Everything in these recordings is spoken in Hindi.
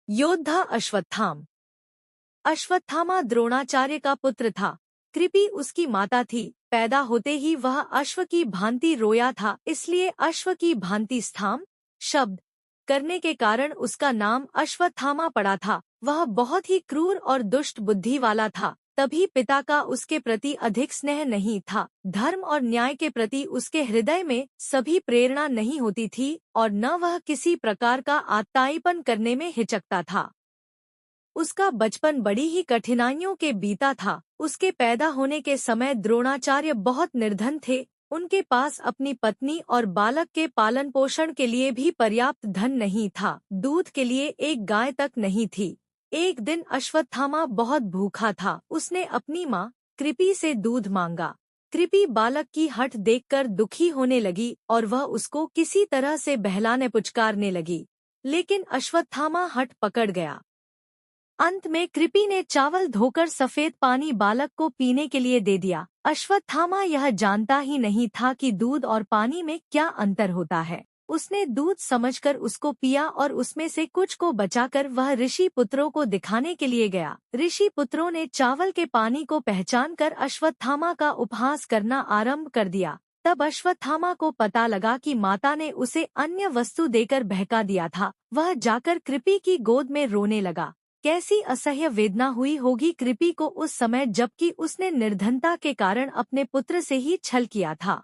योद्धा अश्वत्थाम। अश्वत्थामा द्रोणाचार्य का पुत्र था। कृपि उसकी माता थी। पैदा होते ही वह अश्व की भांति रोया था, इसलिए अश्व की भांति स्थाम शब्द करने के कारण उसका नाम अश्वत्थामा पड़ा था। वह बहुत ही क्रूर और दुष्ट बुद्धि वाला था। तभी पिता का उसके प्रति अधिक स्नेह नहीं था। धर्म और न्याय के प्रति उसके हृदय में सभी प्रेरणा नहीं होती थी और न वह किसी प्रकार का आत्ताईपन करने में हिचकता था। उसका बचपन बड़ी ही कठिनाइयों के बीता था। उसके पैदा होने के समय द्रोणाचार्य बहुत निर्धन थे। उनके पास अपनी पत्नी और बालक के पालन पोषण के लिए भी पर्याप्त धन नहीं था। दूध के लिए एक गाय तक नहीं थी। एक दिन अश्वत्थामा बहुत भूखा था। उसने अपनी माँ कृपि से दूध मांगा। कृपि बालक की हठ देखकर दुखी होने लगी और वह उसको किसी तरह से बहलाने पुचकारने लगी, लेकिन अश्वत्थामा हठ पकड़ गया। अंत में कृपि ने चावल धोकर सफेद पानी बालक को पीने के लिए दे दिया। अश्वत्थामा यह जानता ही नहीं था कि दूध और पानी में क्या अंतर होता है। उसने दूध समझकर उसको पिया और उसमें से कुछ को बचाकर वह ऋषि पुत्रों को दिखाने के लिए गया। ऋषि पुत्रों ने चावल के पानी को पहचानकर अश्वत्थामा का उपहास करना आरंभ कर दिया। तब अश्वत्थामा को पता लगा कि माता ने उसे अन्य वस्तु देकर बहका दिया था। वह जाकर कृपि की गोद में रोने लगा। कैसी असह्य वेदना हुई होगी कृपि को उस समय, जबकि उसने निर्धनता के कारण अपने पुत्र से ही छल किया था।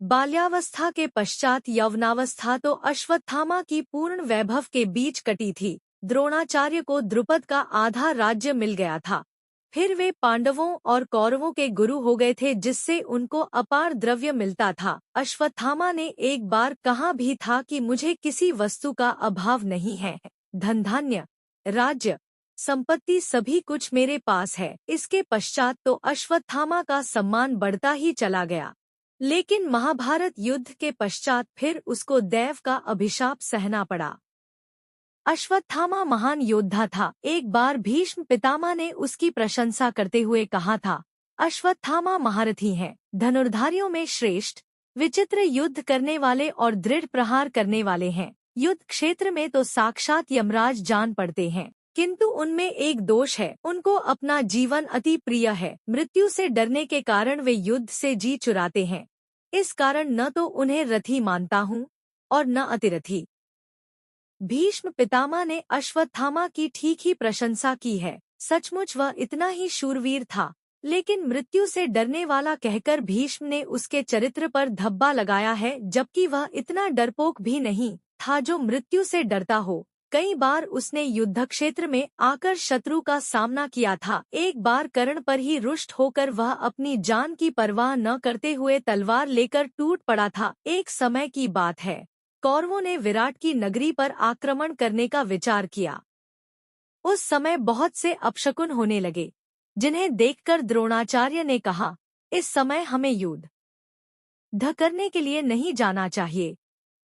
बाल्यावस्था के पश्चात यौवनावस्था तो अश्वत्थामा की पूर्ण वैभव के बीच कटी थी। द्रोणाचार्य को द्रुपद का आधा राज्य मिल गया था। फिर वे पांडवों और कौरवों के गुरु हो गए थे, जिससे उनको अपार द्रव्य मिलता था। अश्वत्थामा ने एक बार कहा भी था कि मुझे किसी वस्तु का अभाव नहीं है। धन धान्य राज्य संपत्ति सभी कुछ मेरे पास है। इसके पश्चात तो अश्वत्थामा का सम्मान बढ़ता ही चला गया। लेकिन महाभारत युद्ध के पश्चात फिर उसको दैव का अभिशाप सहना पड़ा। अश्वत्थामा महान योद्धा था। एक बार भीष्म पितामह ने उसकी प्रशंसा करते हुए कहा था, अश्वत्थामा महारथी हैं, धनुर्धारियों में श्रेष्ठ, विचित्र युद्ध करने वाले और दृढ़ प्रहार करने वाले हैं। युद्ध क्षेत्र में तो साक्षात यमराज जान पड़ते हैं, किंतु उनमें एक दोष है, उनको अपना जीवन अति प्रिय है। मृत्यु से डरने के कारण वे युद्ध से जी चुराते हैं। इस कारण न तो उन्हें रथी मानता हूँ और न अतिरथी। भीष्म पितामह ने अश्वत्थामा की ठीक ही प्रशंसा की है। सचमुच वह इतना ही शूरवीर था, लेकिन मृत्यु से डरने वाला कहकर भीष्म ने उसके चरित्र पर धब्बा लगाया है, जबकि वह इतना डरपोक भी नहीं था जो मृत्यु से डरता हो। कई बार उसने युद्ध क्षेत्र में आकर शत्रु का सामना किया था। एक बार कर्ण पर ही रुष्ट होकर वह अपनी जान की परवाह न करते हुए तलवार लेकर टूट पड़ा था। एक समय की बात है, कौरवों ने विराट की नगरी पर आक्रमण करने का विचार किया। उस समय बहुत से अपशकुन होने लगे, जिन्हें देखकर द्रोणाचार्य ने कहा, इस समय हमें युद्ध करने के लिए नहीं जाना चाहिए,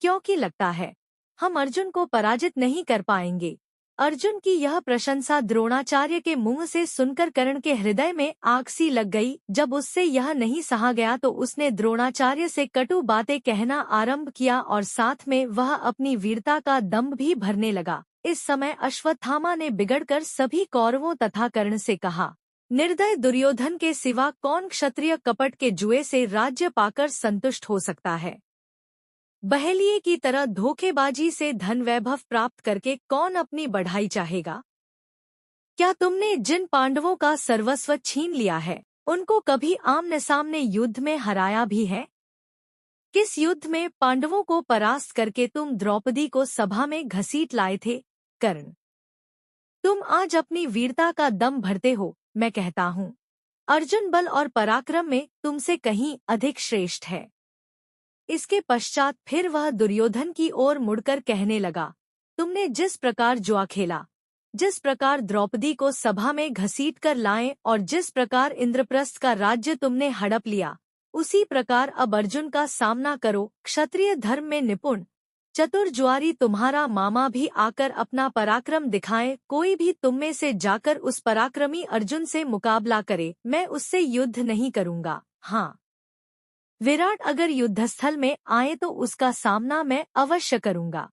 क्योंकि लगता है हम अर्जुन को पराजित नहीं कर पाएंगे। अर्जुन की यह प्रशंसा द्रोणाचार्य के मुंह से सुनकर कर्ण के हृदय में आग सी लग गई। जब उससे यह नहीं सहा गया तो उसने द्रोणाचार्य से कटु बातें कहना आरंभ किया और साथ में वह अपनी वीरता का दंभ भी भरने लगा। इस समय अश्वत्थामा ने बिगड़कर सभी कौरवों तथा कर्ण से कहा, निर्दय दुर्योधन के सिवा कौन क्षत्रिय कपट के जुए से राज्य पाकर संतुष्ट हो सकता है? बहेलिये की तरह धोखेबाजी से धन वैभव प्राप्त करके कौन अपनी बढ़ाई चाहेगा? क्या तुमने जिन पांडवों का सर्वस्व छीन लिया है, उनको कभी आमने सामने युद्ध में हराया भी है? किस युद्ध में पांडवों को परास्त करके तुम द्रौपदी को सभा में घसीट लाए थे? कर्ण, तुम आज अपनी वीरता का दम भरते हो। मैं कहता हूँ, अर्जुन बल और पराक्रम में तुमसे कहीं अधिक श्रेष्ठ है। इसके पश्चात फिर वह दुर्योधन की ओर मुड़कर कहने लगा, तुमने जिस प्रकार जुआ खेला, जिस प्रकार द्रौपदी को सभा में घसीट कर लाए और जिस प्रकार इंद्रप्रस्थ का राज्य तुमने हड़प लिया, उसी प्रकार अब अर्जुन का सामना करो। क्षत्रिय धर्म में निपुण चतुर जुआरी तुम्हारा मामा भी आकर अपना पराक्रम दिखाए। कोई भी तुम में से जाकर उस पराक्रमी अर्जुन से मुकाबला करे, मैं उससे युद्ध नहीं करूँगा। हाँ, विराट अगर युद्धस्थल में आए तो उसका सामना मैं अवश्य करूँगा।